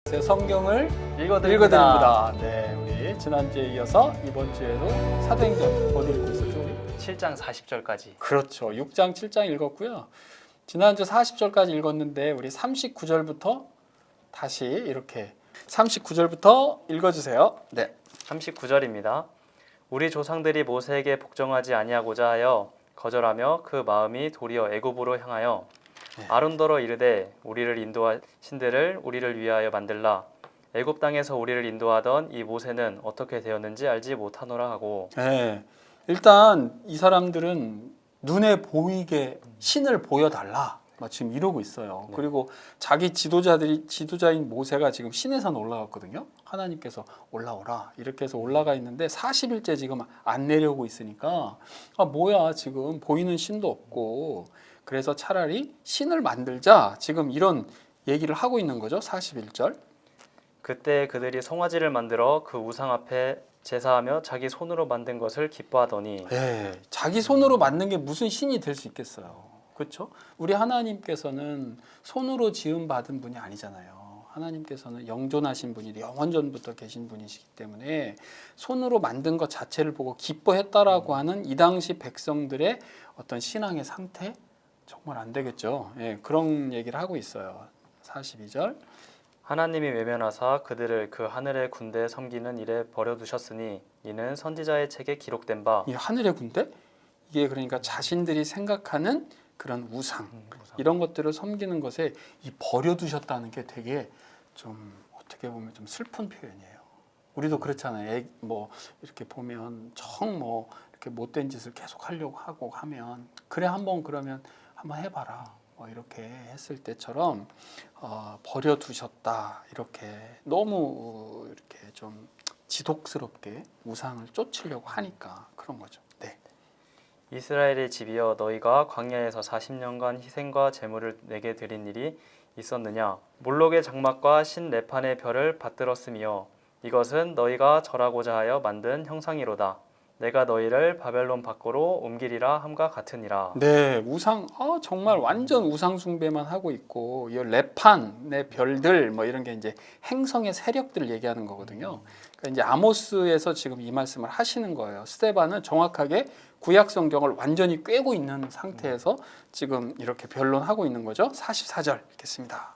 성경을 읽어드립니다. 읽어드립니다. 네, 우리 지난주에 이어서 이번 주에도 사도행전 어디 읽고 있었죠? 우리? 7장 40절까지. 그렇죠. 6장, 7장 읽었고요. 지난주 40절까지 읽었는데 우리 39절부터 다시 이렇게 39절부터 읽어주세요. 네. 39절입니다. 우리 조상들이 모세에게 복종하지 아니하고자 하여 거절하며 그 마음이 도리어 애굽으로 향하여 아론더러 이르되 우리를 인도하 신들을 우리를 위하여 만들라. 애굽 땅에서 우리를 인도하던 이 모세는 어떻게 되었는지 알지 못하노라 하고. 네. 일단 이 사람들은 눈에 보이게 신을 보여달라. 지금 이러고 있어요. 네. 그리고 자기 지도자인 모세가 지금 시내산 올라갔거든요. 하나님께서 올라오라 이렇게 해서 올라가 있는데 40일째 지금 안 내려오고 있으니까 뭐야 지금 보이는 신도 없고 그래서 차라리 신을 만들자 지금 이런 얘기를 하고 있는 거죠. 41절. 그때 그들이 송아지를 만들어 그 우상 앞에 제사하며 자기 손으로 만든 것을 기뻐하더니. 자기 손으로 만든 게 무슨 신이 될 수 있겠어요. 그렇죠? 우리 하나님께서는 손으로 지음 받은 분이 아니잖아요. 하나님께서는 영존하신 분이 영원전부터 계신 분이시기 때문에 손으로 만든 것 자체를 보고 기뻐했다라고 하는 이 당시 백성들의 어떤 신앙의 상태 정말 안 되겠죠. 그런 얘기를 하고 있어요. 42절. 하나님이 외면하사 그들을 그 하늘의 군대에 섬기는 일에 버려두셨으니 이는 선지자의 책에 기록된 바. 이 하늘의 군대? 이게 그러니까 자신들이 생각하는 그런 우상 이런 것들을 섬기는 것에 이 버려두셨다는 게 되게 좀 어떻게 보면 좀 슬픈 표현이에요. 우리도 그렇잖아요. 뭐 이렇게 보면 정 이렇게 못된 짓을 계속 하려고 하고 하면 그래 한번 그러면 한번 해봐라. 이렇게 했을 때처럼 버려두셨다 이렇게 너무 이렇게 좀 지독스럽게 우상을 쫓으려고 하니까 그런 거죠. 네. 이스라엘의 집이여 너희가 광야에서 40년간 희생과 제물을 내게 드린 일이 있었느냐. 몰록의 장막과 신 레판의 별을 받들었으며 이것은 너희가 절하고자 하여 만든 형상이로다. 내가 너희를 바벨론 밖으로 옮기리라 함과 같으니라. 네, 우상 정말 완전 우상 숭배만 하고 있고 이 레판의 별들 이런 게 이제 행성의 세력들을 얘기하는 거거든요. 그러니까 이제 아모스에서 지금 이 말씀을 하시는 거예요. 스데반은 정확하게 구약 성경을 완전히 꿰고 있는 상태에서 지금 이렇게 변론하고 있는 거죠. 44절 읽겠습니다.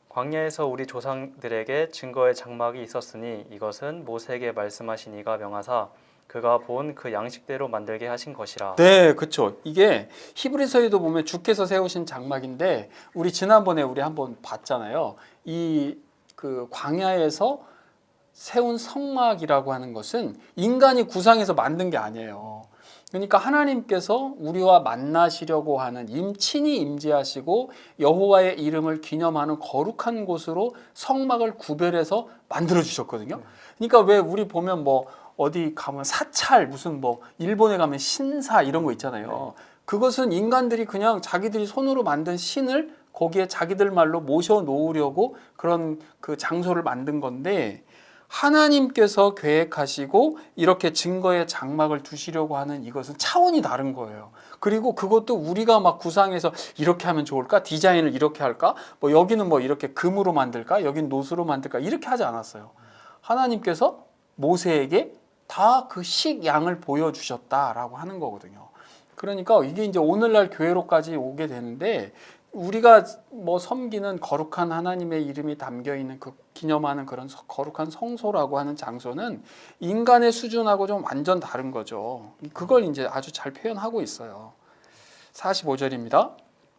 광야에서 우리 조상들에게 증거의 장막이 있었으니 이것은 모세에게 말씀하신 이가 명하사 그가 본 그 양식대로 만들게 하신 것이라. 네, 그렇죠. 이게 히브리서에도 보면 주께서 세우신 장막인데 우리 지난번에 우리 한번 봤잖아요. 이 그 광야에서 세운 성막이라고 하는 것은 인간이 구상해서 만든 게 아니에요. 그러니까 하나님께서 우리와 만나시려고 하는 친히 임재하시고 여호와의 이름을 기념하는 거룩한 곳으로 성막을 구별해서 만들어 주셨거든요. 그러니까 왜 우리 보면 어디 가면 사찰 무슨 일본에 가면 신사 이런 거 있잖아요. 그것은 인간들이 그냥 자기들이 손으로 만든 신을 거기에 자기들 말로 모셔 놓으려고 그런 그 장소를 만든 건데 하나님께서 계획하시고 이렇게 증거의 장막을 두시려고 하는 이것은 차원이 다른 거예요. 그리고 그것도 우리가 막 구상해서 이렇게 하면 좋을까? 디자인을 이렇게 할까? 여기는 이렇게 금으로 만들까? 여긴 노수로 만들까? 이렇게 하지 않았어요. 하나님께서 모세에게 다 그 식양을 보여주셨다라고 하는 거거든요. 그러니까 이게 이제 오늘날 교회로까지 오게 되는데 우리가 섬기는 거룩한 하나님의 이름이 담겨 있는 그 기념하는 그런 거룩한 성소라고 하는 장소는 인간의 수준하고 좀 완전 다른 거죠. 그걸 이제 아주 잘 표현하고 있어요. 45절입니다.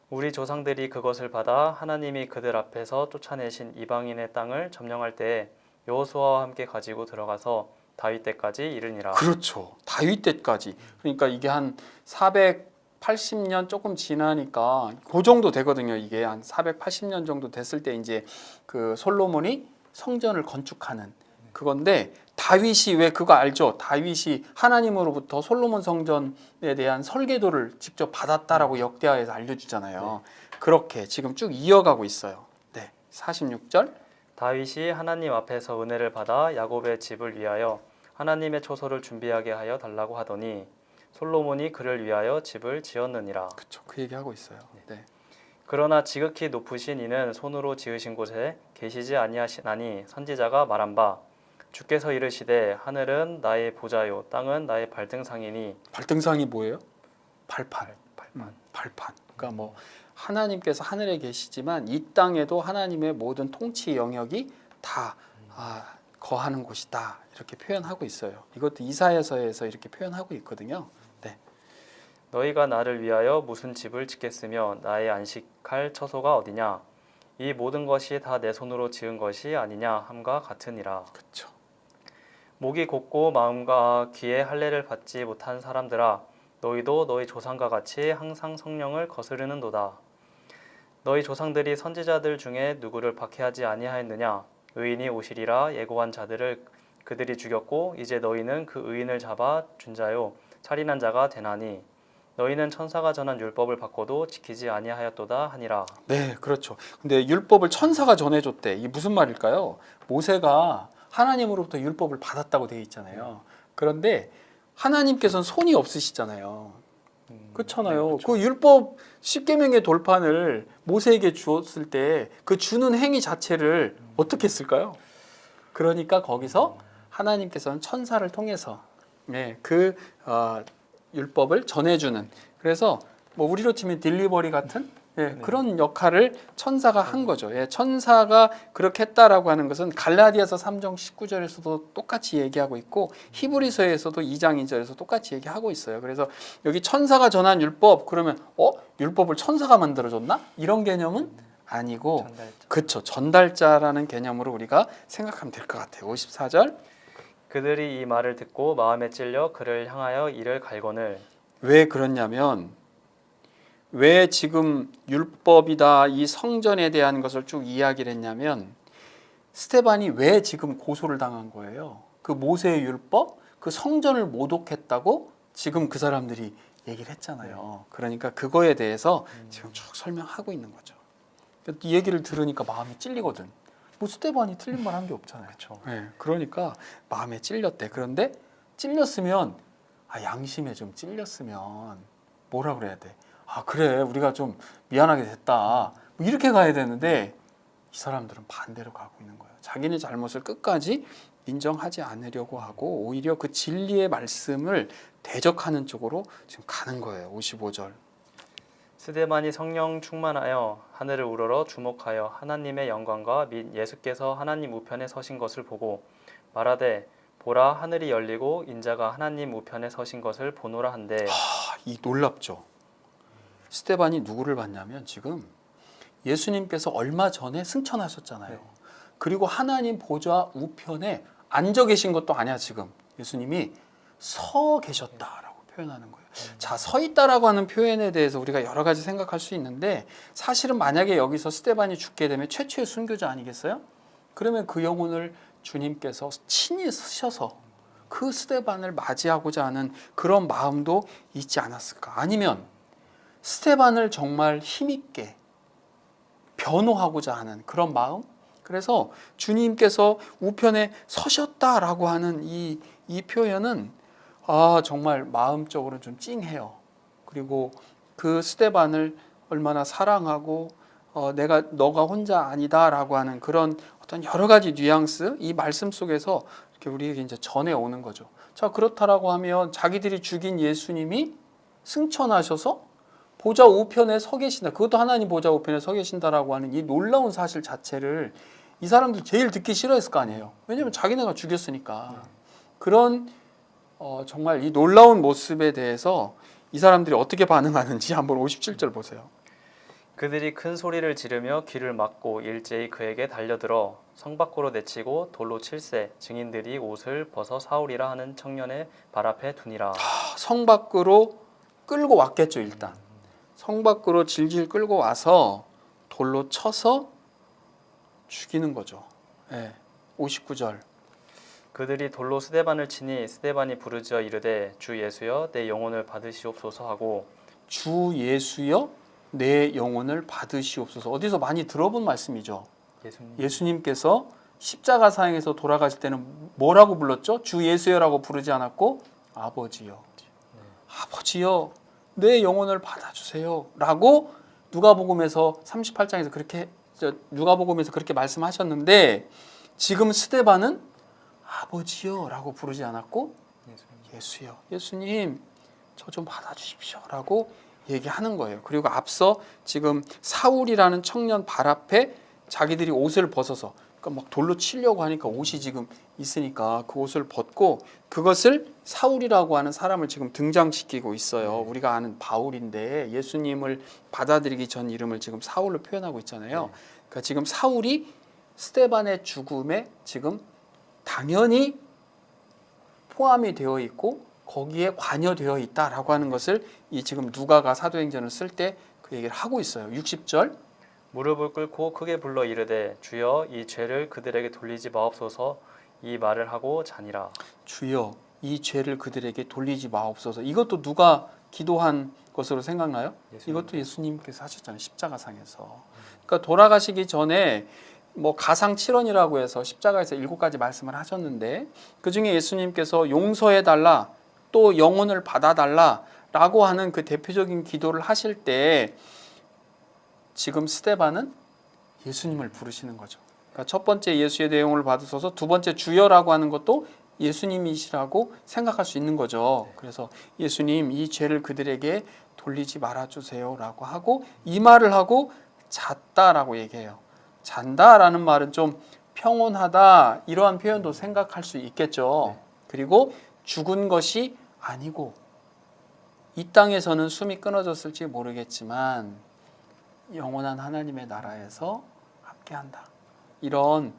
우리 조상들이 그것을 받아 하나님이 그들 앞에서 쫓아내신 이방인의 땅을 점령할 때에 여호수아와 함께 가지고 들어가서 다윗 때까지 이르니라. 그렇죠. 다윗 때까지. 그러니까 이게 한 480년 조금 지나니까 그 정도 되거든요. 이게 한 480년 정도 됐을 때 이제 그 솔로몬이 성전을 건축하는 그건데 다윗이 왜 그거 알죠? 다윗이 하나님으로부터 솔로몬 성전에 대한 설계도를 직접 받았다라고 역대하에서 알려주잖아요. 그렇게 지금 쭉 이어가고 있어요. 네, 46절. 다윗이 하나님 앞에서 은혜를 받아 야곱의 집을 위하여 하나님의 초소를 준비하게 하여 달라고 하더니 솔로몬이 그를 위하여 집을 지었느니라. 그렇죠. 그 얘기하고 있어요. 네. 그러나 지극히 높으신 이는 손으로 지으신 곳에 계시지 아니하시나니 선지자가 말한 바 주께서 이르시되 하늘은 나의 보좌요 땅은 나의 발등상이니. 발등상이 뭐예요? 발판. 발판. 발판. 그러니까 뭐 하나님께서 하늘에 계시지만 이 땅에도 하나님의 모든 통치 영역이 다 거하는 곳이다. 이렇게 표현하고 있어요. 이것도 이사야서에서 이렇게 표현하고 있거든요. 네. 너희가 나를 위하여 무슨 집을 짓겠으며 나의 안식할 처소가 어디냐. 이 모든 것이 다 내 손으로 지은 것이 아니냐 함과 같으니라. 그렇죠. 목이 곧고 마음과 귀에 할례를 받지 못한 사람들아, 너희도 너희 조상과 같이 항상 성령을 거스르는도다. 너희 조상들이 선지자들 중에 누구를 박해하지 아니하였느냐. 의인이 오시리라 예고한 자들을 그들이 죽였고 이제 너희는 그 의인을 잡아 준 자요 살인한 자가 되나니 너희는 천사가 전한 율법을 받고도 지키지 아니하였도다 하니라. 네, 그렇죠. 근데 율법을 천사가 전해줬대. 이게 무슨 말일까요? 모세가 하나님으로부터 율법을 받았다고 되어 있잖아요. 그런데 하나님께서는 손이 없으시잖아요. 그렇잖아요. 그렇죠. 그 율법 10계명의 돌판을 모세에게 주었을 때 그 주는 행위 자체를 어떻게 했을까요? 그러니까 거기서 하나님께서는 천사를 통해서 율법을 전해주는, 그래서 뭐 우리로 치면 딜리버리 같은 그런 역할을 천사가 한 거죠. 천사가 그렇게 했다라고 하는 것은 갈라디아서 3장 19절에서도 똑같이 얘기하고 있고 히브리서에서도 2장 2절에서 똑같이 얘기하고 있어요. 그래서 여기 천사가 전한 율법, 그러면 율법을 천사가 만들어줬나? 이런 개념은 아니고, 전달자. 그렇죠. 전달자라는 개념으로 우리가 생각하면 될 것 같아요. 54절. 그들이 이 말을 듣고 마음에 찔려 그를 향하여 이를 갈거늘. 왜 그렇냐면, 왜 지금 율법이다 이 성전에 대한 것을 쭉 이야기를 했냐면, 스데반이 왜 지금 고소를 당한 거예요? 그 모세의 율법, 그 성전을 모독했다고 지금 그 사람들이 얘기를 했잖아요. 그러니까 그거에 대해서 지금 쭉 설명하고 있는 거죠. 이 얘기를 들으니까 마음이 찔리거든. 뭐 스데반이 틀린 말 한 게 없잖아요. 그렇죠. 그러니까 마음에 찔렸대. 그런데 찔렸으면, 양심에 좀 찔렸으면 뭐라 그래야 돼? 그래, 우리가 좀 미안하게 됐다, 뭐 이렇게 가야 되는데 이 사람들은 반대로 가고 있는 거예요. 자기네 잘못을 끝까지 인정하지 않으려고 하고 오히려 그 진리의 말씀을 대적하는 쪽으로 지금 가는 거예요. 55절. 스데반이 성령 충만하여 하늘을 우러러 주목하여 하나님의 영광과 및 예수께서 하나님 우편에 서신 것을 보고 말하되 보라 하늘이 열리고 인자가 하나님 우편에 서신 것을 보노라 한데. 이 놀랍죠. 스데반이 누구를 봤냐면 지금 예수님께서 얼마 전에 승천하셨잖아요. 그리고 하나님 보좌 우편에 앉아 계신 것도 아니야. 지금 예수님이 서 계셨다라고 표현하는 거예요. 자, 서 있다라고 하는 표현에 대해서 우리가 여러 가지 생각할 수 있는데, 사실은 만약에 여기서 스데반이 죽게 되면 최초의 순교자 아니겠어요? 그러면 그 영혼을 주님께서 친히 쓰셔서 그 스데반을 맞이하고자 하는 그런 마음도 있지 않았을까? 아니면 스데반을 정말 힘있게 변호하고자 하는 그런 마음? 그래서 주님께서 우편에 서셨다라고 하는 이 표현은 정말 마음적으로 좀 찡해요. 그리고 그 스데반을 얼마나 사랑하고 너가 혼자 아니다라고 하는 그런 어떤 여러 가지 뉘앙스, 이 말씀 속에서 이렇게 우리에게 이제 전해오는 거죠. 자, 그렇다라고 하면 자기들이 죽인 예수님이 승천하셔서 보좌 우편에 서 계신다. 그것도 하나님 보좌 우편에 서 계신다라고 하는 이 놀라운 사실 자체를 이 사람들 제일 듣기 싫어했을 거 아니에요. 왜냐하면 자기네가 죽였으니까. 그런 정말 이 놀라운 모습에 대해서 이 사람들이 어떻게 반응하는지 한번 57절 보세요. 그들이 큰 소리를 지르며 귀를 막고 일제히 그에게 달려들어 성 밖으로 내치고 돌로 칠세 증인들이 옷을 벗어 사오리라 하는 청년의 발 앞에 두니라. 성 밖으로 끌고 왔겠죠. 일단 성 밖으로 질질 끌고 와서 돌로 쳐서 죽이는 거죠. 59절. 그들이 돌로 스데반을 치니 스데반이 부르짖어 이르되 주 예수여 내 영혼을 받으시옵소서 하고. 주 예수여 내 영혼을 받으시옵소서. 어디서 많이 들어본 말씀이죠. 예수님께서 십자가 상에서 돌아가실 때는 뭐라고 불렀죠? 주 예수여라고 부르지 않았고 아버지여, 아버지여 내 영혼을 받아주세요 라고 누가복음에서 38장에서 그렇게 누가복음에서 그렇게 말씀하셨는데 지금 스데반은 아버지요라고 부르지 않았고 예수요. 예수님 저 좀 받아주십시오라고 얘기하는 거예요. 그리고 앞서 지금 사울이라는 청년 발 앞에 자기들이 옷을 벗어서 그러니까 막 돌로 치려고 하니까 옷이 지금 있으니까 그 옷을 벗고 그것을 사울이라고 하는 사람을 지금 등장시키고 있어요. 우리가 아는 바울인데 예수님을 받아들이기 전 이름을 지금 사울로 표현하고 있잖아요. 그러니까 지금 사울이 스데반의 죽음에 지금 당연히 포함이 되어 있고 거기에 관여되어 있다라고 하는 것을 이 지금 누가가 사도행전을 쓸 때 그 얘기를 하고 있어요. 60절 무릎을 꿇고 크게 불러 이르되 주여 이 죄를 그들에게 돌리지 마옵소서 이 말을 하고 자니라. 주여 이 죄를 그들에게 돌리지 마옵소서. 이것도 누가 기도한 것으로 생각나요? 이것도 예수님께서 하셨잖아요. 십자가상에서. 그러니까 돌아가시기 전에 뭐 가상 7원이라고 해서 십자가에서 7가지 말씀을 하셨는데 그중에 예수님께서 용서해 달라 또 영혼을 받아 달라라고 하는 그 대표적인 기도를 하실 때 지금 스데반은 예수님을 부르시는 거죠. 그러니까 첫 번째 예수의 내용을 받으셔서 두 번째 주여라고 하는 것도 예수님이시라고 생각할 수 있는 거죠. 그래서 예수님 이 죄를 그들에게 돌리지 말아주세요라고 하고 이 말을 하고 잤다라고 얘기해요. 잔다라는 말은 좀 평온하다 이러한 표현도 생각할 수 있겠죠. 그리고 죽은 것이 아니고 이 땅에서는 숨이 끊어졌을지 모르겠지만 영원한 하나님의 나라에서 함께한다. 이런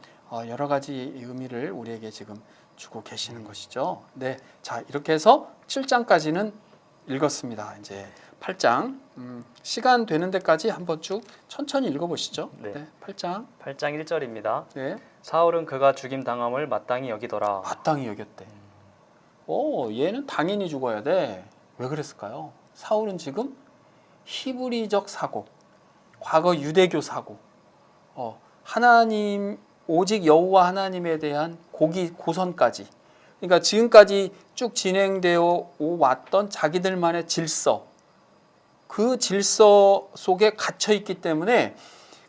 여러 가지 의미를 우리에게 지금 주고 계시는 것이죠. 네, 자 이렇게 해서 7장까지는 읽었습니다. 이제 8장 시간 되는 데까지 한번 쭉 천천히 읽어보시죠. 네. 8장 8장 1절입니다. 네, 사울은 그가 죽임 당함을 마땅히 여기더라. 마땅히 여겼대. 얘는 당연히 죽어야 돼. 왜 그랬을까요? 사울은 지금 히브리적 사고, 과거 유대교 사고, 하나님 오직 여호와 하나님에 대한 고선까지. 그러니까 지금까지 쭉 진행되어 왔던 자기들만의 질서, 그 질서 속에 갇혀 있기 때문에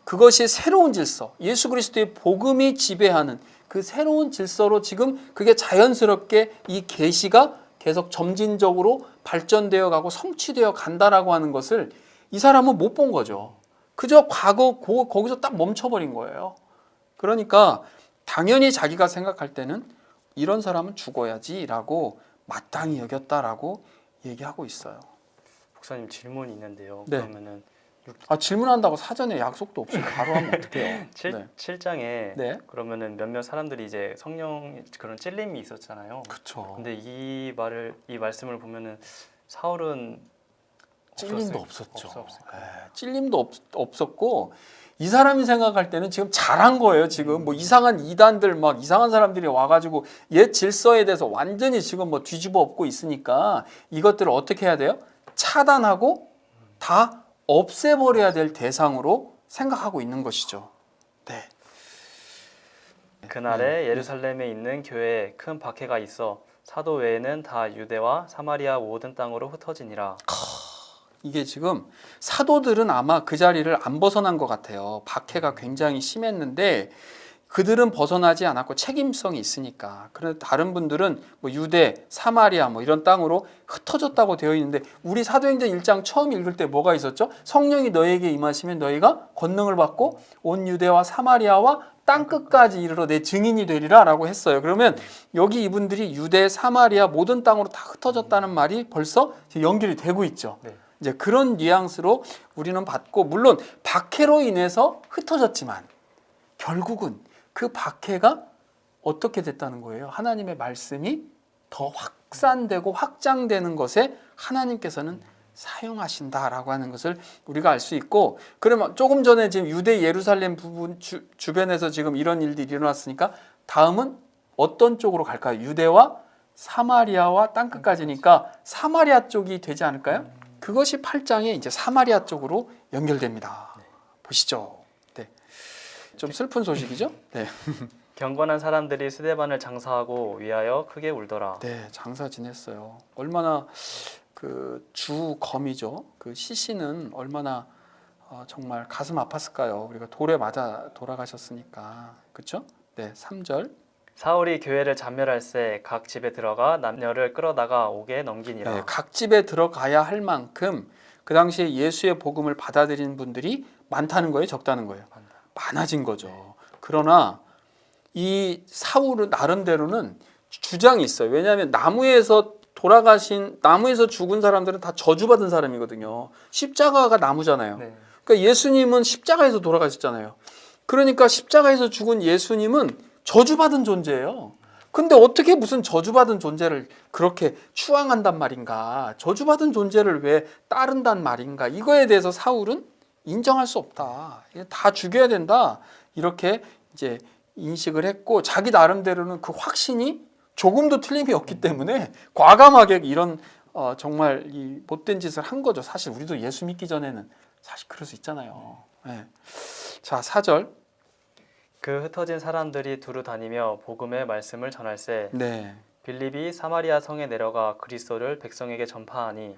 그것이 새로운 질서, 예수 그리스도의 복음이 지배하는 그 새로운 질서로 지금 그게 자연스럽게 이 계시가 계속 점진적으로 발전되어 가고 성취되어 간다라고 하는 것을 이 사람은 못 본 거죠. 그저 과거 거기서 딱 멈춰버린 거예요. 그러니까 당연히 자기가 생각할 때는 이런 사람은 죽어야지라고 마땅히 여겼다라고 얘기하고 있어요. 목사님 질문이 있는데요. 네. 그러면은 질문한다고 사전에 약속도 없이 바로 하면 어떡해요? 7장에 네. 그러면은 몇몇 사람들이 이제 성령 그런 찔림이 있었잖아요. 그렇죠. 근데 이 말씀을 보면은 사울은 찔림도 없었죠. 없었어요. 찔림도 없었고 이 사람이 생각할 때는 지금 잘한 거예요. 지금 뭐 이상한 이단들 막 이상한 사람들이 와가지고 옛 질서에 대해서 완전히 지금 뭐 뒤집어 엎고 있으니까 이것들을 어떻게 해야 돼요? 차단하고 다 없애버려야 될 대상으로 생각하고 있는 것이죠. 네. 그날에 예루살렘에 있는 교회에 큰 박해가 있어 사도 외에는 다 유대와 사마리아 모든 땅으로 흩어지니라. 이게 지금 사도들은 아마 그 자리를 안 벗어난 것 같아요. 박해가 굉장히 심했는데 그들은 벗어나지 않았고 책임성이 있으니까. 그런데 다른 분들은 뭐 유대, 사마리아 뭐 이런 땅으로 흩어졌다고 되어 있는데 우리 사도행전 1장 처음 읽을 때 뭐가 있었죠? 성령이 너에게 임하시면 너희가 권능을 받고 온 유대와 사마리아와 땅 끝까지 이르러 내 증인이 되리라 라고 했어요. 그러면 여기 이분들이 유대, 사마리아 모든 땅으로 다 흩어졌다는 말이 벌써 연결이 되고 있죠. 네. 이제 그런 뉘앙스로 우리는 받고 물론 박해로 인해서 흩어졌지만 결국은 그 박해가 어떻게 됐다는 거예요? 하나님의 말씀이 더 확산되고 확장되는 것에 하나님께서는 사용하신다라고 하는 것을 우리가 알 수 있고 그러면 조금 전에 지금 유대 예루살렘 부분 주변에서 지금 이런 일들이 일어났으니까 다음은 어떤 쪽으로 갈까요? 유대와 사마리아와 땅끝까지니까 사마리아 쪽이 되지 않을까요? 그것이 8장에 이제 사마리아 쪽으로 연결됩니다. 보시죠. 네. 좀 슬픈 소식이죠? 네. 경건한 사람들이 스데반을 장사하고 위하여 크게 울더라. 네, 장사 지냈어요. 얼마나 그 주검이죠. 그 시신은 얼마나 정말 가슴 아팠을까요? 우리가 돌에 맞아 돌아가셨으니까. 그렇죠? 네, 3절. 사울이 교회를 잔멸할세 각 집에 들어가 남녀를 끌어다가 옥에 넘기니라. 네, 각 집에 들어가야 할 만큼 그 당시에 예수의 복음을 받아들인 분들이 많다는 거예요, 적다는 거예요? 많아진 거죠. 그러나 이 사울은 나름대로는 주장이 있어요. 왜냐하면 나무에서 죽은 사람들은 다 저주받은 사람이거든요. 십자가가 나무잖아요. 네. 그러니까 예수님은 십자가에서 돌아가셨잖아요. 그러니까 십자가에서 죽은 예수님은 저주받은 존재예요. 근데 어떻게 무슨 저주받은 존재를 그렇게 추앙한단 말인가? 저주받은 존재를 왜 따른단 말인가? 이거에 대해서 사울은 인정할 수 없다. 다 죽여야 된다. 이렇게 이제 인식을 했고 자기 나름대로는 그 확신이 조금도 틀림이 없기 때문에 과감하게 이런 정말 이 못된 짓을 한 거죠. 사실 우리도 예수 믿기 전에는 사실 그럴 수 있잖아요. 네. 자, 4절. 그 흩어진 사람들이 두루 다니며 복음의 말씀을 전할세. 네. 빌립이 사마리아 성에 내려가 그리스도를 백성에게 전파하니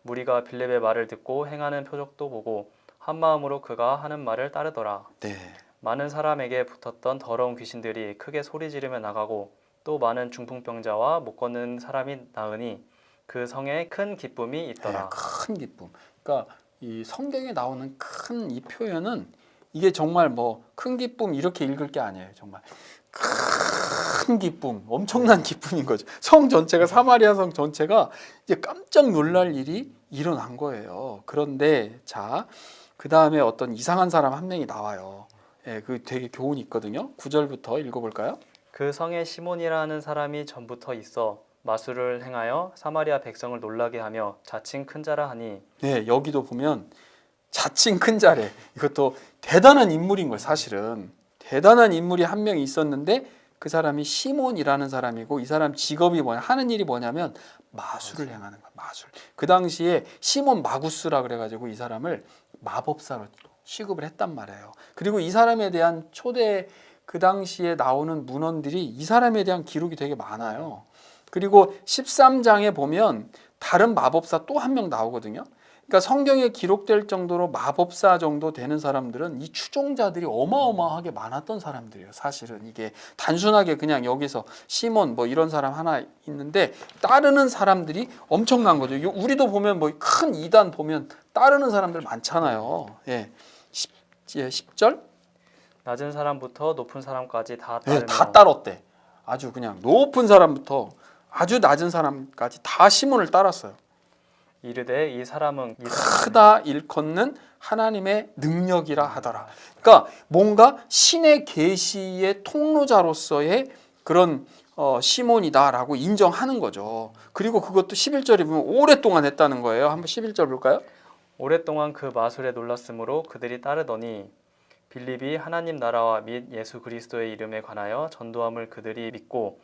무리가 빌립의 말을 듣고 행하는 표적도 보고 한 마음으로 그가 하는 말을 따르더라. 네. 많은 사람에게 붙었던 더러운 귀신들이 크게 소리 지르며 나가고 또 많은 중풍병자와 못 걷는 사람이 나으니 그 성에 큰 기쁨이 있더라. 네, 큰 기쁨. 그러니까 이 성경에 나오는 큰 이 표현은 이게 정말 뭐 큰 기쁨 이렇게 읽을 게 아니에요. 정말 큰 기쁨, 엄청난 기쁨인 거죠. 성 전체가 사마리아 성 전체가 이제 깜짝 놀랄 일이 일어난 거예요. 그런데 자, 그 다음에 어떤 이상한 사람 한 명이 나와요. 예, 그 되게 교훈이 있거든요. 9절부터 읽어볼까요? 그 성에 시몬이라는 사람이 전부터 있어 마술을 행하여 사마리아 백성을 놀라게 하며 자칭 큰 자라 하니. 네, 여기도 보면 자칭 큰 자래. 이것도 대단한 인물인 거예요. 사실은 대단한 인물이 한 명 있었는데 그 사람이 시몬이라는 사람이고 이 사람 직업이 뭐냐, 하는 일이 뭐냐면 마술을 행하는 거야. 마술. 그 당시에 시몬 마구스라 그래가지고 이 사람을 마법사로 취급을 했단 말이에요. 그리고 이 사람에 대한 초대 그 당시에 나오는 문헌들이 이 사람에 대한 기록이 되게 많아요. 그리고 13장에 보면 다른 마법사 또 한 명 나오거든요. 그러니까 성경에 기록될 정도로 마법사 정도 되는 사람들은 이 추종자들이 어마어마하게 많았던 사람들이에요. 사실은 이게 단순하게 그냥 여기서 시몬 뭐 이런 사람 하나 있는데 따르는 사람들이 엄청난 거죠. 우리도 보면 뭐 큰 이단 보면 따르는 사람들 많잖아요. 예. 10절. 낮은 사람부터 높은 사람까지 다 네, 따르며. 다 따랐대. 아주 그냥 높은 사람부터 아주 낮은 사람까지 다 시몬을 따랐어요. 이르되 이 사람은 크다 일컫는 하나님의 능력이라 하더라. 그러니까 뭔가 신의 계시의 통로자로서의 그런 시몬이다라고 인정하는 거죠. 그리고 그것도 11절에 보면 오랫동안 했다는 거예요. 한번 11절 볼까요? 오랫동안 그 마술에 놀랐으므로 그들이 따르더니 빌립이 하나님 나라와 및 예수 그리스도의 이름에 관하여 전도함을 그들이 믿고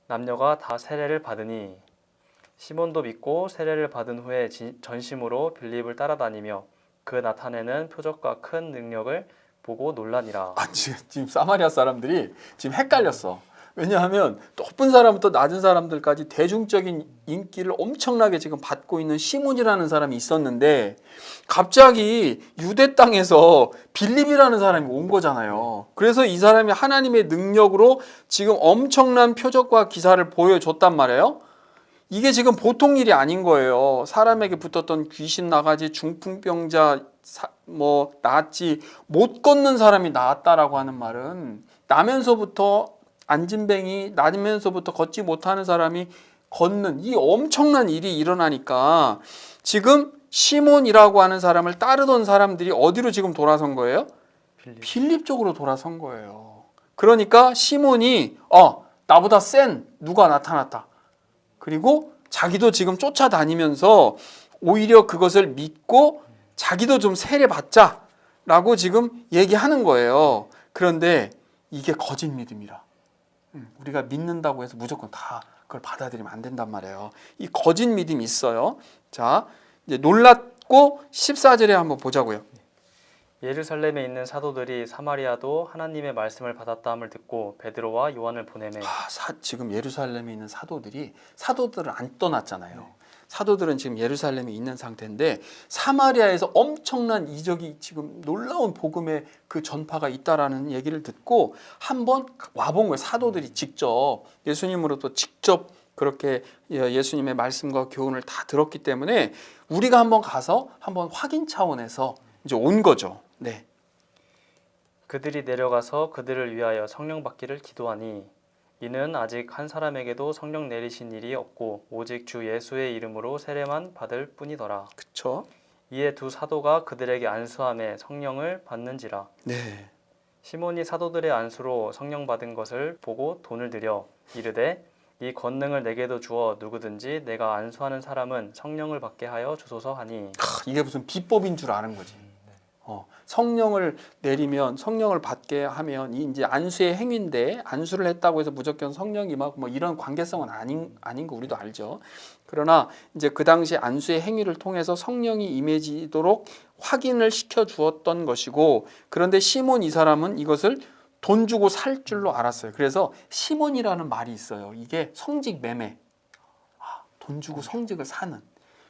남녀가 다 세례를 받으니 시몬도 믿고 세례를 받은 후에 전심으로 빌립을 따라다니며 그 나타내는 표적과 큰 능력을 보고 놀라니라. 지금 사마리아 사람들이 지금 헷갈렸어. 왜냐하면 높은 사람부터 낮은 사람들까지 대중적인 인기를 엄청나게 지금 받고 있는 시몬이라는 사람이 있었는데 갑자기 유대 땅에서 빌립이라는 사람이 온 거잖아요. 그래서 이 사람이 하나님의 능력으로 지금 엄청난 표적과 기사를 보여줬단 말이에요. 이게 지금 보통 일이 아닌 거예요. 사람에게 붙었던 귀신 나가지, 중풍병자 뭐 나았지, 못 걷는 사람이 나았다라고 하는 말은 나면서부터 안진뱅이, 나면서부터 걷지 못하는 사람이 걷는 이 엄청난 일이 일어나니까 지금 시몬이라고 하는 사람을 따르던 사람들이 어디로 지금 돌아선 거예요? 빌립 쪽으로 돌아선 거예요. 그러니까 시몬이 나보다 센 누가 나타났다. 그리고 자기도 지금 쫓아다니면서 오히려 그것을 믿고 자기도 좀 세례 받자라고 지금 얘기하는 거예요. 그런데 이게 거짓 믿음이라. 우리가 믿는다고 해서 무조건 다 그걸 받아들이면 안 된단 말이에요. 이 거짓 믿음이 있어요. 자, 이제 놀랐고 14절에 한번 보자고요. 예루살렘에 있는 사도들이 사마리아도 하나님의 말씀을 받았다함을 듣고 베드로와 요한을 보내매. 지금 예루살렘에 있는 사도들을 안 떠났잖아요. 사도들은 지금 예루살렘에 있는 상태인데 사마리아에서 엄청난 이적이 지금 놀라운 복음의 그 전파가 있다라는 얘기를 듣고 한번 와본 거예요. 사도들이 직접 예수님으로부터 직접 그렇게 예수님의 말씀과 교훈을 다 들었기 때문에 우리가 한번 가서 한번 확인 차원에서 이제 온 거죠. 네. 그들이 내려가서 그들을 위하여 성령 받기를 기도하니 이는 아직 한 사람에게도 성령 내리신 일이 없고 오직 주 예수의 이름으로 세례만 받을 뿐이더라. 그렇죠. 이에 두 사도가 그들에게 안수함에 성령을 받는지라. 네. 시몬이 사도들의 안수로 성령 받은 것을 보고 돈을 들여 이르되 이 권능을 내게도 주어 누구든지 내가 안수하는 사람은 성령을 받게 하여 주소서 하니. 이게 무슨 비법인 줄 아는 거지. 성령을 내리면 성령을 받게 하면 이 이제 안수의 행위인데 안수를 했다고 해서 무조건 성령이 임하고 뭐 이런 관계성은 아닌 거 우리도 알죠. 그러나 이제 그 당시 안수의 행위를 통해서 성령이 임해지도록 확인을 시켜 주었던 것이고, 그런데 시몬 이 사람은 이것을 돈 주고 살 줄로 알았어요. 그래서 시몬이라는 말이 있어요. 이게 성직 매매, 돈 주고 성직을 사는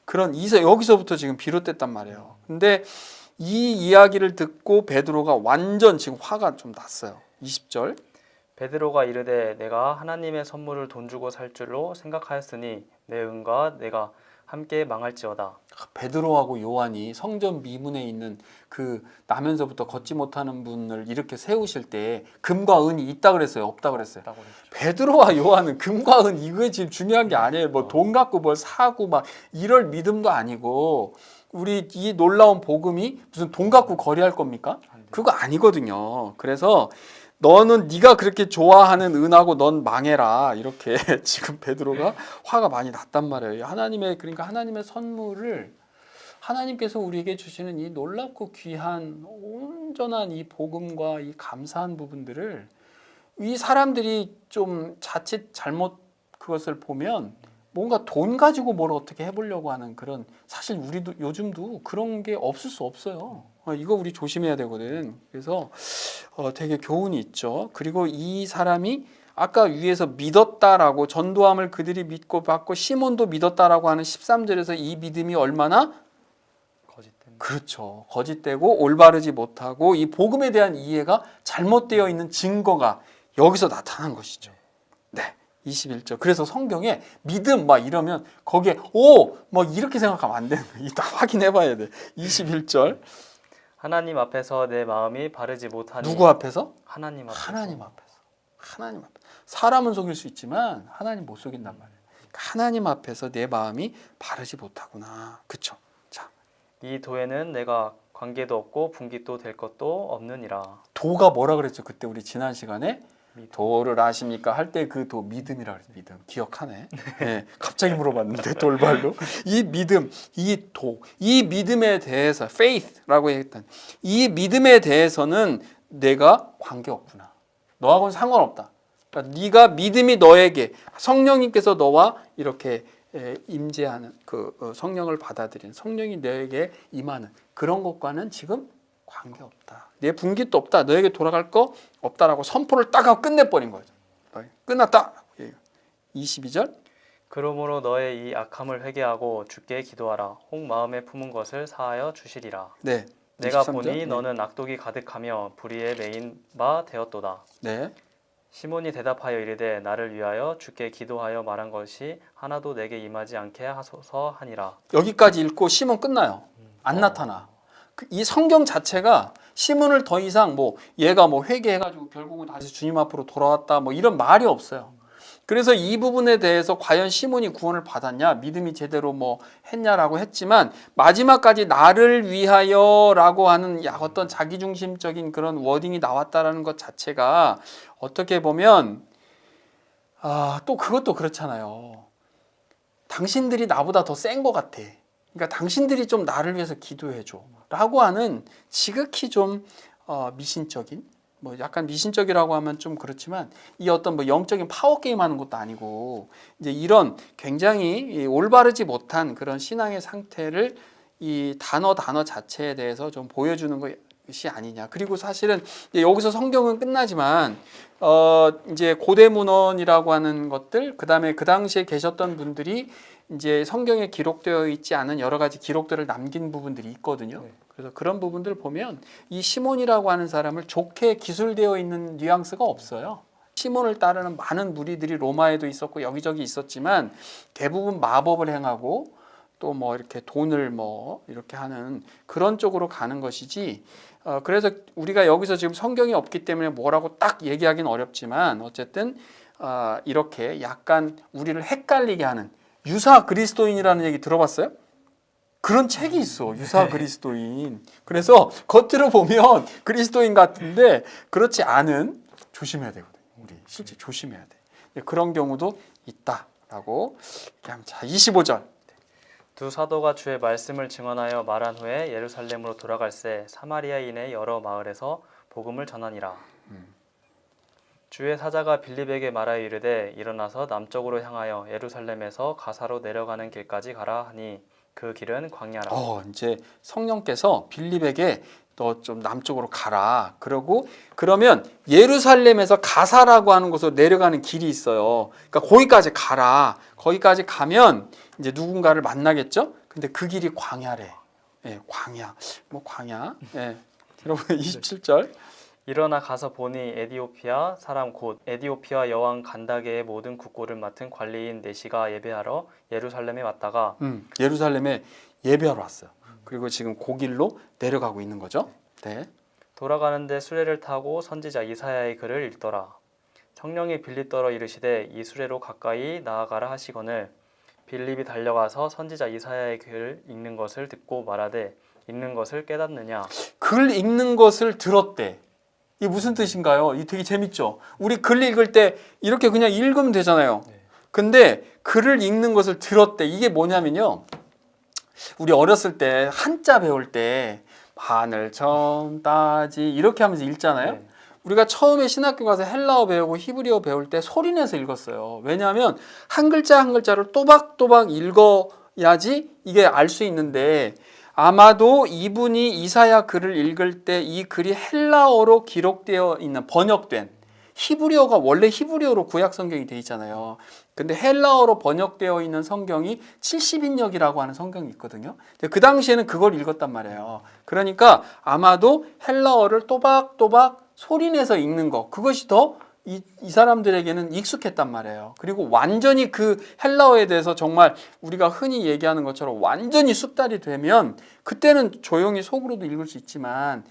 그런 여기서부터 지금 비롯됐단 말이에요. 근데 이 이야기를 듣고 베드로가 완전 지금 화가 좀 났어요. 20절. 베드로가 이르되 내가 하나님의 선물을 돈 주고 살 줄로 생각하였으니 내 은과 내가 함께 망할지어다. 베드로하고 요한이 성전 미문에 있는 그 나면서부터 걷지 못하는 분을 이렇게 세우실 때 금과 은이 있다 그랬어요? 없다 그랬어요? 베드로와 요한은 금과 은 이게 지금 중요한 게 아니에요. 뭐 돈 갖고 뭘 사고 막 이럴 믿음도 아니고, 우리 이 놀라운 복음이 무슨 돈 갖고 거래할 겁니까? 그거 아니거든요. 그래서 너는 네가 그렇게 좋아하는 은하고 넌 망해라, 이렇게 지금 베드로가 화가 많이 났단 말이에요. 그러니까 하나님의 선물을, 하나님께서 우리에게 주시는 이 놀랍고 귀한 온전한 이 복음과 이 감사한 부분들을 이 사람들이 좀 자칫 잘못 그것을 보면 뭔가 돈 가지고 뭘 어떻게 해보려고 하는 그런, 사실 우리도 요즘도 그런 게 없을 수 없어요. 이거 우리 조심해야 되거든. 그래서 되게 교훈이 있죠. 그리고 이 사람이 아까 위에서 믿었다라고, 전도함을 그들이 믿고 받고 시몬도 믿었다라고 하는 13절에서 이 믿음이 얼마나 거짓된. 그렇죠. 거짓되고 올바르지 못하고 이 복음에 대한 이해가 잘못되어 있는 증거가 여기서 나타난 것이죠. 네. 21절. 그래서 성경에 믿음 막 이러면 거기에 막 이렇게 생각하면 안 되는 거예요. 이따 확인해 봐야 돼. 21절. 하나님 앞에서 내 마음이 바르지 못하니. 누구 앞에서? 하나님 앞에서. 하나님 앞에서. 하나님 앞에서. 사람은 속일 수 있지만 하나님 못 속인단 말이에요. 그러니까 하나님 앞에서 내 마음이 바르지 못하구나. 그렇죠? 자, 이 도에는 내가 관계도 없고 분깃도 될 것도 없느니라. 도가 뭐라 그랬죠? 그때 우리 지난 시간에 도를 아십니까? 할 때 그 도 믿음이라 그랬어요. 믿음. 기억하네. 네, 갑자기 물어봤는데 돌발로. 이 믿음, 이 도, 이 믿음에 대해서 faith라고 했던 이 믿음에 대해서는 내가 관계 없구나. 너하고는 상관없다. 그러니까 네가 믿음이 너에게 성령님께서 너와 이렇게 임재하는 그 성령을 받아들이는 성령이 너에게 임하는 그런 것과는 지금 관계없다. 내 분깃도 없다. 너에게 돌아갈 거 없다라고 선포를 딱 하고 끝내버린 거죠. 끝났다. 22절. 그러므로 너의 이 악함을 회개하고 주께 기도하라. 혹 마음에 품은 것을 사하여 주시리라. 네. 내가 23절. 보니 너는 악독이 가득하며 불의에 매인 바 되었도다. 네. 시몬이 대답하여 이르되 나를 위하여 주께 기도하여 말한 것이 하나도 내게 임하지 않게 하소서 하니라. 여기까지 읽고 시몬 끝나요. 안 나타나. 이 성경 자체가 시몬을 더 이상 얘가 회개해가지고 결국은 다시 주님 앞으로 돌아왔다 이런 말이 없어요. 그래서 이 부분에 대해서 과연 시몬이 구원을 받았냐, 믿음이 제대로 했냐라고 했지만 마지막까지 나를 위하여라고 하는 어떤 자기중심적인 그런 워딩이 나왔다라는 것 자체가 어떻게 보면 또 그것도 그렇잖아요. 당신들이 나보다 더 센 것 같아. 그러니까 당신들이 좀 나를 위해서 기도해줘 라고 하는 지극히 좀 미신적인, 약간 미신적이라고 하면 좀 그렇지만 이 어떤 영적인 파워게임 하는 것도 아니고 이제 이런 굉장히 올바르지 못한 그런 신앙의 상태를 이 단어 자체에 대해서 좀 보여주는 거 것이 아니냐. 그리고 사실은 이제 여기서 성경은 끝나지만 이제 고대 문헌이라고 하는 것들, 그다음에 그 당시에 계셨던 분들이 이제 성경에 기록되어 있지 않은 여러 가지 기록들을 남긴 부분들이 있거든요. 그래서 그런 부분들 보면 이 시몬이라고 하는 사람을 좋게 기술되어 있는 뉘앙스가 없어요. 시몬을 따르는 많은 무리들이 로마에도 있었고 여기저기 있었지만 대부분 마법을 행하고 또 뭐 이렇게 돈을 뭐 이렇게 하는 그런 쪽으로 가는 것이지. 그래서 우리가 여기서 지금 성경이 없기 때문에 뭐라고 딱 얘기하기는 어렵지만 어쨌든 이렇게 약간 우리를 헷갈리게 하는 유사 그리스도인이라는 얘기 들어봤어요? 그런 책이 있어. 유사 그리스도인. 그래서 겉으로 보면 그리스도인 같은데 그렇지 않은, 조심해야 되거든요. 우리 실제 조심해야 돼. 그런 경우도 있다라고 얘기하면, 자 25절. 두 사도가 주의 말씀을 증언하여 말한 후에 예루살렘으로 돌아갈새 사마리아인의 여러 마을에서 복음을 전하니라. 주의 사자가 빌립에게 말하여 이르되 일어나서 남쪽으로 향하여 예루살렘에서 가사로 내려가는 길까지 가라 하니 그 길은 광야라. 이제 성령께서 빌립에게 너 좀 남쪽으로 가라. 그러면 예루살렘에서 가사라고 하는 곳으로 내려가는 길이 있어요. 그러니까 거기까지 가라. 거기까지 가면 이제 누군가를 만나겠죠? 근데 그 길이 광야래. 예, 광야. 뭐 광야. 예. 여러분 27절. 일어나 가서 보니 에디오피아 사람 곧 에디오피아 여왕 간다게의 모든 국고를 맡은 관리인 네시가 예배하러 예루살렘에 왔다가 예루살렘에 예배하러 왔어요. 그리고 지금 그 길로 내려가고 있는 거죠. 네. 돌아가는데 수레를 타고 선지자 이사야의 글을 읽더라. 성령이 빌립더러 이르시되 이 수레로 가까이 나아가라 하시거늘 빌립이 달려가서 선지자 이사야의 글 읽는 것을 듣고 말하되 읽는 것을 깨닫느냐. 글 읽는 것을 들었대. 이게 무슨 뜻인가요? 이 되게 재밌죠? 우리 글 읽을 때 이렇게 그냥 읽으면 되잖아요. 근데 글을 읽는 것을 들었대. 이게 뭐냐면요. 우리 어렸을 때 한자 배울 때 하늘 처음 따지 이렇게 하면서 읽잖아요. 우리가 처음에 신학교 가서 헬라어 배우고 히브리어 배울 때 소리내서 읽었어요. 왜냐하면 한 글자 한 글자를 또박또박 읽어야지 이게 알 수 있는데, 아마도 이분이 이사야 글을 읽을 때 이 글이 헬라어로 기록되어 있는, 번역된, 히브리어가 원래 히브리어로 구약 성경이 돼 있잖아요. 근데 헬라어로 번역되어 있는 성경이 70인역이라고 하는 성경이 있거든요. 그 당시에는 그걸 읽었단 말이에요. 그러니까 아마도 헬라어를 또박또박 소리내서 읽는 거, 그것이 더 이 사람들에게는 익숙했단 말이에요. 그리고 완전히 그 헬라어에 대해서 정말 우리가 흔히 얘기하는 것처럼 완전히 숙달이 되면 그때는 조용히 속으로도 읽을 수 있지만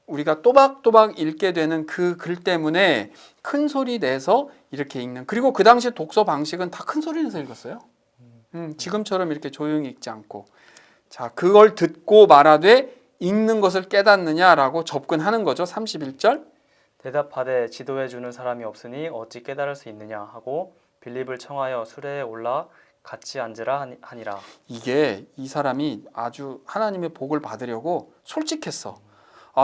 우리가 또박또박 읽게 되는 그 글 때문에 큰 소리 내서 이렇게 읽는, 그리고 그 당시 독서 방식은 다 큰 소리 내서 읽었어요. 지금처럼 이렇게 조용히 읽지 않고. 자, 그걸 듣고 말하되 읽는 것을 깨닫느냐라고 접근하는 거죠. 31절. 대답하되 지도해 주는 사람이 없으니 어찌 깨달을 수 있느냐 하고 빌립을 청하여 수레에 올라 같이 앉으라 하니라. 이게 이 사람이 아주 하나님의 복을 받으려고 솔직했어.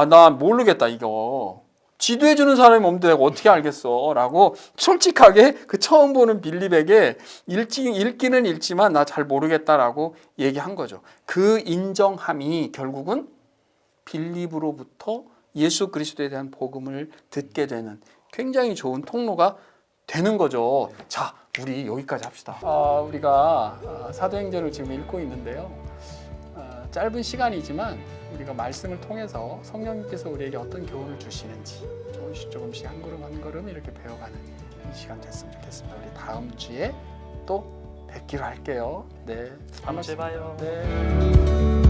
나 모르겠다 이거. 지도해 주는 사람이 없는데 내가 어떻게 알겠어 라고 솔직하게 그 처음 보는 빌립에게 읽기는 읽지만 나 잘 모르겠다라고 얘기한 거죠. 그 인정함이 결국은 빌립으로부터 예수 그리스도에 대한 복음을 듣게 되는 굉장히 좋은 통로가 되는 거죠. 자, 우리 여기까지 합시다. 우리가 사도행전을 지금 읽고 있는데요. 짧은 시간이지만 우리가 말씀을 통해서 성령님께서 우리에게 어떤 교훈을 주시는지 조금씩 한 걸음 한 걸음 이렇게 배워가는 이 시간 됐으면 좋겠습니다. 우리 다음 주에 또 뵙기로 할게요. 네, 다음 주에 봐요. 네.